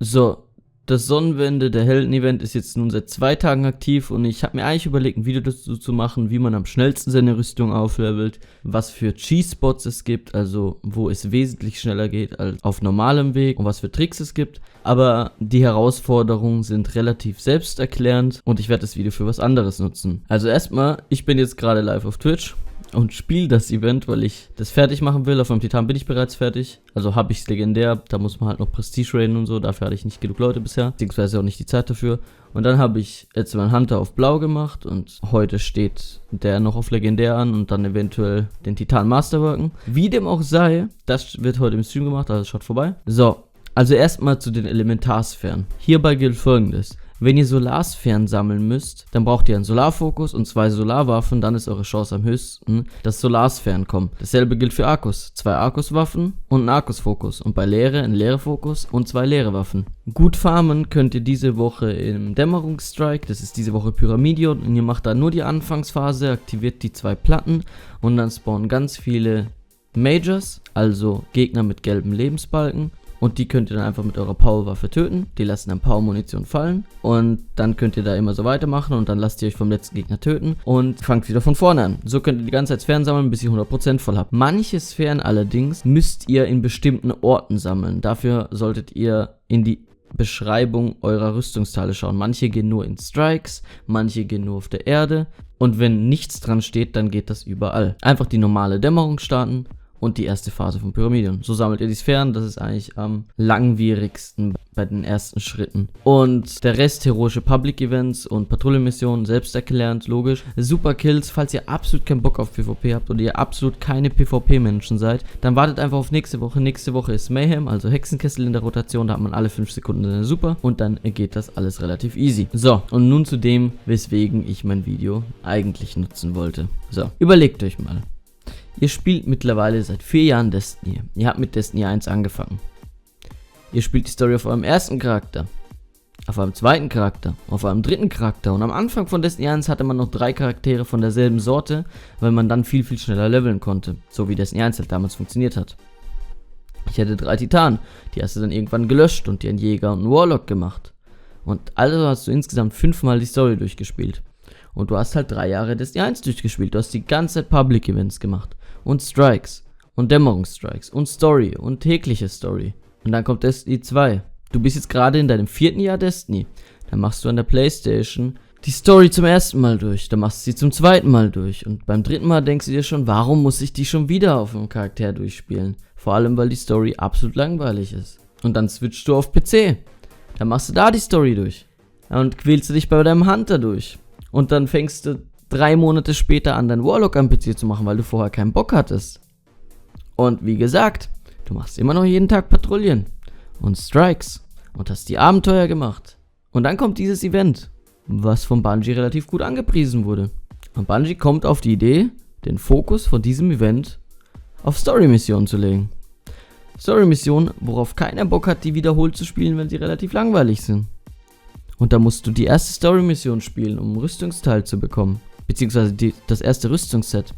So, das Sonnenwende, der Helden-Event ist jetzt nun seit 2 Tagen aktiv und ich habe mir eigentlich überlegt, ein Video dazu zu machen, wie man am schnellsten seine Rüstung auflevelt, was für Cheese-Spots es gibt, also wo es wesentlich schneller geht als auf normalem Weg und was für Tricks es gibt. Aber die Herausforderungen sind relativ selbsterklärend und ich werde das Video für was anderes nutzen. Also erstmal, ich bin jetzt gerade live auf Twitch und spiele das Event, weil ich das fertig machen will. Auf meinem Titan bin ich bereits fertig. Also habe ich es legendär. Da muss man halt noch Prestige raiden und so. Dafür hatte ich nicht genug Leute bisher. Beziehungsweise auch nicht die Zeit dafür. Und dann habe ich jetzt meinen Hunter auf Blau gemacht. Und heute steht der noch auf legendär an. Und dann eventuell den Titan Masterworken. Wie dem auch sei, das wird heute im Stream gemacht. Also schaut vorbei. So, also erstmal zu den Elementarsphären. Hierbei gilt Folgendes. Wenn ihr Solarsphären sammeln müsst, dann braucht ihr einen Solarfokus und 2 Solarwaffen, dann ist eure Chance am höchsten, dass Solarsphären kommen. Dasselbe gilt für Akkus. 2 Akkuswaffen und ein Akkusfokus. Und bei Leere ein Leerefokus und 2 leere Waffen. Gut farmen könnt ihr diese Woche im Dämmerungs-Strike, das ist diese Woche Pyramidion, und ihr macht da nur die Anfangsphase, aktiviert die 2 Platten und dann spawnen ganz viele Majors, also Gegner mit gelben Lebensbalken. Und die könnt ihr dann einfach mit eurer Powerwaffe töten. Die lassen dann Power-Munition fallen. Und dann könnt ihr da immer so weitermachen. Und dann lasst ihr euch vom letzten Gegner töten. Und fangt wieder von vorne an. So könnt ihr die ganze Zeit Sphären sammeln, bis ihr 100% voll habt. Manche Sphären allerdings müsst ihr in bestimmten Orten sammeln. Dafür solltet ihr in die Beschreibung eurer Rüstungsteile schauen. Manche gehen nur in Strikes, manche gehen nur auf der Erde. Und wenn nichts dran steht, dann geht das überall. Einfach die normale Dämmerung starten. Und die erste Phase von Pyramidion. So sammelt ihr die Sphären, das ist eigentlich am langwierigsten bei den ersten Schritten. Und der Rest, heroische Public-Events und Patrouillenmissionen, selbsterklärend, logisch. Super Kills, falls ihr absolut keinen Bock auf PvP habt oder ihr absolut keine PvP-Menschen seid, dann wartet einfach auf nächste Woche. Nächste Woche ist Mayhem, also Hexenkessel in der Rotation, da hat man alle 5 Sekunden eine Super und dann geht das alles relativ easy. So, und nun zu dem, weswegen ich mein Video eigentlich nutzen wollte. So, überlegt euch mal. Ihr spielt mittlerweile seit 4 Jahren Destiny. Ihr habt mit Destiny 1 angefangen. Ihr spielt die Story auf eurem ersten Charakter, auf eurem zweiten Charakter, auf eurem dritten Charakter. Und am Anfang von Destiny 1 hatte man noch 3 Charaktere von derselben Sorte, weil man dann viel schneller leveln konnte. So wie Destiny 1 halt damals funktioniert hat. Ich hatte 3 Titanen. Die hast du dann irgendwann gelöscht und dir einen Jäger und einen Warlock gemacht. Und also hast du insgesamt 5-mal die Story durchgespielt. Und du hast halt 3 Jahre Destiny 1 durchgespielt. Du hast die ganze Zeit Public Events gemacht. Und Strikes. Und Dämmerungs-Strikes. Und Story. Und tägliche Story. Und dann kommt Destiny 2. Du bist jetzt gerade in deinem 4. Jahr Destiny. Dann machst du an der Playstation die Story zum ersten Mal durch. Dann machst du sie zum zweiten Mal durch. Und beim dritten Mal denkst du dir schon, warum muss ich die schon wieder auf einem Charakter durchspielen? Vor allem, weil die Story absolut langweilig ist. Und dann switchst du auf PC. Dann machst du da die Story durch. Und quälst du dich bei deinem Hunter durch. Und dann fängst du 3 Monate später an, deinen Warlock am PC zu machen, weil du vorher keinen Bock hattest. Und wie gesagt, du machst immer noch jeden Tag Patrouillen und Strikes und hast die Abenteuer gemacht. Und dann kommt dieses Event, was von Bungie relativ gut angepriesen wurde. Und Bungie kommt auf die Idee, den Fokus von diesem Event auf Story-Missionen zu legen. Story-Missionen, worauf keiner Bock hat, die wiederholt zu spielen, wenn sie relativ langweilig sind. Und da musst du die erste Story-Mission spielen, um ein Rüstungsteil zu bekommen. Beziehungsweise das erste Rüstungsset.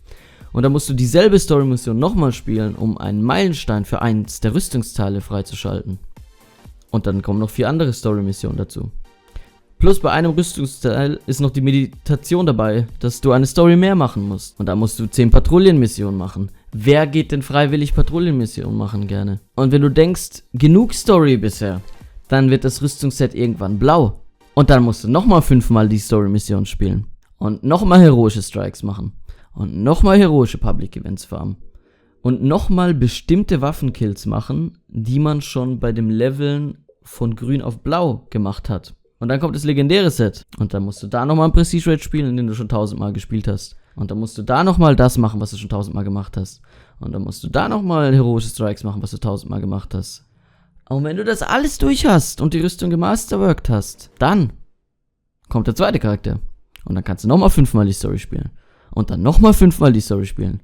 Und da musst du dieselbe Story-Mission nochmal spielen, um einen Meilenstein für eins der Rüstungsteile freizuschalten. Und dann kommen noch 4 andere Story-Missionen dazu. Plus bei einem Rüstungsteil ist noch die Meditation dabei, dass du eine Story mehr machen musst. Und da musst du 10 Patrouillenmissionen machen. Wer geht denn freiwillig Patrouillenmissionen machen gerne? Und wenn du denkst, genug Story bisher, dann wird das Rüstungsset irgendwann blau. Und dann musst du nochmal 5-mal die Story-Mission spielen. Und nochmal heroische Strikes machen. Und nochmal heroische Public Events farmen. Und nochmal bestimmte Waffenkills machen, die man schon bei dem Leveln von grün auf blau gemacht hat. Und dann kommt das legendäre Set. Und dann musst du da nochmal ein Prestige Raid spielen, in dem du schon 1000-mal gespielt hast. Und dann musst du da nochmal das machen, was du schon 1000-mal gemacht hast. Und dann musst du da nochmal heroische Strikes machen, was du 1000-mal gemacht hast. Und wenn du das alles durch hast und die Rüstung gemasterworked hast, dann kommt der zweite Charakter. Und dann kannst du nochmal 5-mal die Story spielen. Und dann nochmal 5-mal die Story spielen.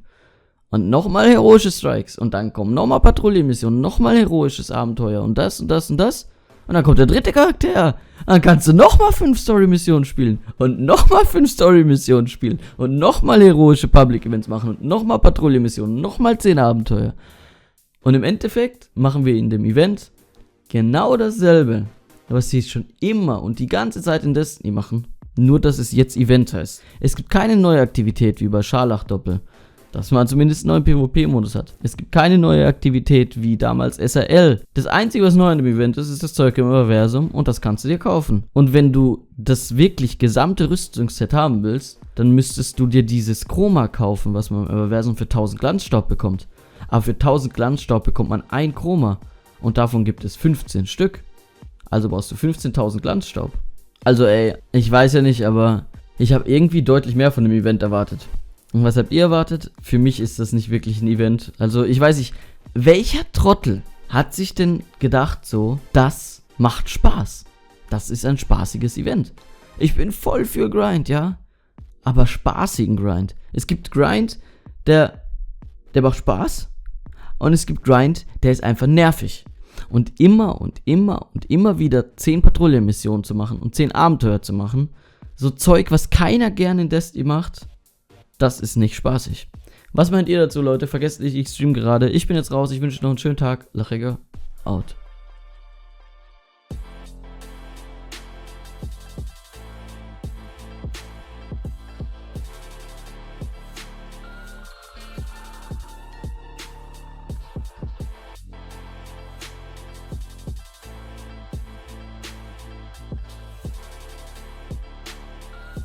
Und nochmal heroische Strikes. Und dann kommen nochmal Patrouillenmissionen, nochmal heroisches Abenteuer und das und das und das. Und dann kommt der dritte Charakter. Dann kannst du nochmal 5 Story-Missionen spielen. Und nochmal 5 Story-Missionen spielen. Und nochmal heroische Public-Events machen. Und nochmal Patrouillenmissionen. Nochmal 10 Abenteuer. Und im Endeffekt machen wir in dem Event genau dasselbe, was sie schon immer und die ganze Zeit in Destiny machen, nur dass es jetzt Event heißt. Es gibt keine neue Aktivität wie bei Scharlachdoppel, dass man zumindest einen neuen PvP-Modus hat. Es gibt keine neue Aktivität wie damals SRL. Das Einzige, was neu in dem Event ist, ist das Zeug im Universum und das kannst du dir kaufen. Und wenn du das wirklich gesamte Rüstungsset haben willst, dann müsstest du dir dieses Chroma kaufen, was man im Universum für 1000 Glanzstaub bekommt. Aber für 1000 Glanzstaub bekommt man ein Chroma und davon gibt es 15 Stück. Also brauchst du 15.000 Glanzstaub. Also ey, ich weiß ja nicht, aber ich habe irgendwie deutlich mehr von dem Event erwartet. Und was habt ihr erwartet? Für mich ist das nicht wirklich ein Event. Also ich weiß nicht, welcher Trottel hat sich denn gedacht so, das macht Spaß. Das ist ein spaßiges Event. Ich bin voll für Grind, ja. Aber spaßigen Grind. Es gibt Grind, der macht Spaß. Und es gibt Grind, der ist einfach nervig. Und immer wieder 10 Patrouillenmissionen zu machen und 10 Abenteuer zu machen. So Zeug, was keiner gerne in Destiny macht. Das ist nicht spaßig. Was meint ihr dazu, Leute? Vergesst nicht, ich stream gerade. Ich bin jetzt raus. Ich wünsche euch noch einen schönen Tag. Lachegga, out.